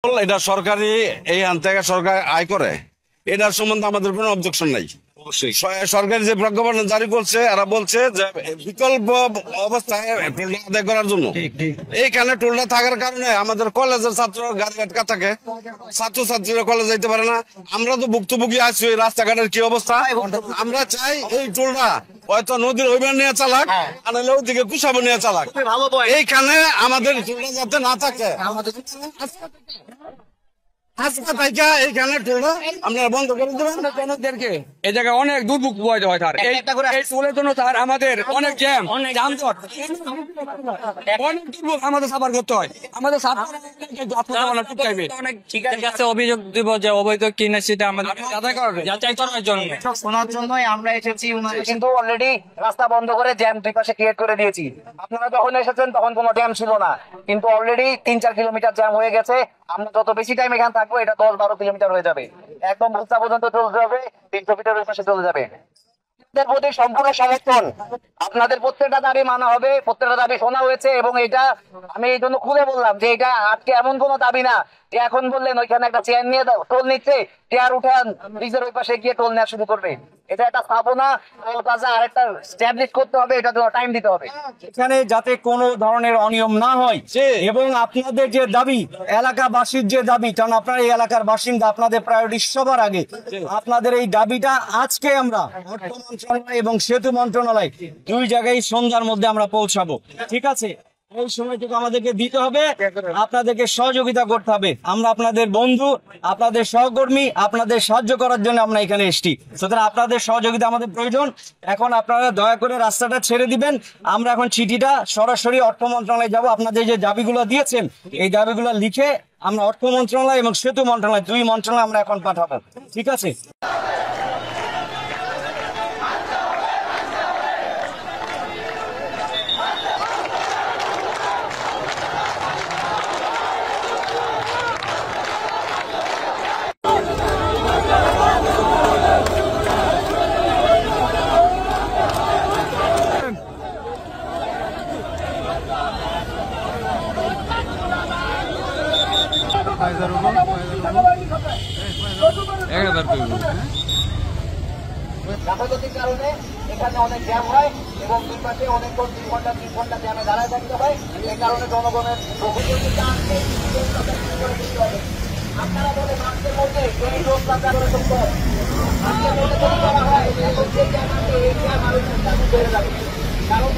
এটা সরকারি এই আন থেকে সরকার আয় করে, এটার সম্বন্ধে আমাদের কোনো অবজেকশন নাই। অবশ্যই সরকার যে প্রজ্ঞাপন জারি করছে, এরা বলছে যে বিকল্প অবস্থায় টোলটা আদায় করার জন্য। এইখানে টোলটা থাকার কারণে আমাদের কলেজের ছাত্র গাড়ি আটকা থাকে, ছাত্রছাত্রীরা কলেজ যাইতে পারে না। আমরা তো ভুক্তভোগী আছি ওই রাস্তাঘাটের কি অবস্থা। আমরা চাই এই টোলটা হয়তো নদীর ওইবার নিয়ে চালাক, আর ওইদিকে কুসাবো নিয়ে চালাক। এইখানে আমাদের টোলটা যাতে না থাকে, বন্ধ করে দেবেন। এই জায়গায় অনেক দুর্ভোগ হয় তার এই টোলের জন্য তার আমাদের অনেক জ্যাম, যানজট, অনেক দুর্ভোগ আমাদের সাফার করতে হয়। আমাদের অভিযোগ দিব যে অবৈধ কিনা সেটা আমাদের যাচাই করার জন্য, শোনার জন্যই আমরা এসেছি। কিন্তু অলরেডি রাস্তা বন্ধ করে জ্যাম দুই পাশে ক্রিয়েট করে দিয়েছি। আপনারা যখন এসেছেন তখন কোনো জ্যাম ছিল না, কিন্তু অলরেডি 3-4 কিলোমিটার জ্যাম হয়ে গেছে। আমরা যত বেশি টাইম এখানে থাকবো এটা 10-12 কিলোমিটার হয়ে যাবে। একদম বুস্তা পর্যন্ত চলতে হবে, 300 মিটারের পাশে চলে যাবে। প্রতি সম্পূর্ণ সমর্থন, আপনাদের প্রত্যেকটা দাবি মানা হবে, প্রত্যেকটা দাবি শোনা হয়েছে। এবং এটা আমি এই জন্য খুলে বললাম যে এটা আজকে এমন কোনো দাবি না যে এখন বললেন ওইখানে একটা চেয়ার নিয়ে দাও, টোল নিচ্ছে, চেয়ার উঠান ব্রিজের ওই পাশে গিয়ে টোল নেওয়া শুরু করবে। এটা একটা স্থাপনা, টোল প্লাজা আরেকটা স্ট্যাবলিশ করতে হবে, এটা জন্য টাইম দিতে হবে। এখানে যাতে কোনো ধরনের অনিয়ম না হয় এবং আপনাদের যে দাবি, এলাকাবাসীর যে দাবি, কারণ আপনারা এই এলাকার বাসিন্দা, আপনাদের প্রায়োরিটি সবার আগে। আপনাদের এই দাবিটা আজকে আমরা অর্থ মন্ত্রণালয় এবং সেতু মন্ত্রণালয় দুই জায়গায় সন্ধ্যার মধ্যে আমরা পৌঁছাবো। ঠিক আছে, এই সময়টুকু আমাদেরকে দিতে হবে, আপনাদেরকে সহযোগিতা করতে হবে। আমরা আপনাদের বন্ধু, আপনাদের সহকর্মী, আপনাদের সাহায্য করার জন্য আমরা এখানে এসেছি। সুতরাং আপনাদের সহযোগিতা আমাদের প্রয়োজন। এখন আপনারা দয়া করে রাস্তাটা ছেড়ে দিবেন। আমরা এখন চিঠিটা সরাসরি অর্থ মন্ত্রণালয়ে যাব। আপনাদের যে দাবিগুলো দিয়েছেন এই দাবিগুলো লিখে আমরা অর্থ মন্ত্রণালয় এবং সেতু মন্ত্রণালয় দুই মন্ত্রণালয় আমরা এখন পাঠাবো। ঠিক আছে। গাফালতির কারণে এখানে অনেক জ্যাম হয় এবং দুই পাশে অনেক 2 ঘন্টা 3 ঘন্টা জ্যামে দাঁড়ায় থাকতে হয়। এই কারণে জনগণের আপনারা বলে মাসের মধ্যে এই রোগ প্রচার করে করতে হবে। আজকে মনে করা হয় এখন যে জ্যাম আছে এই জ্যাম আরো বেড়ে যাবে। কারণ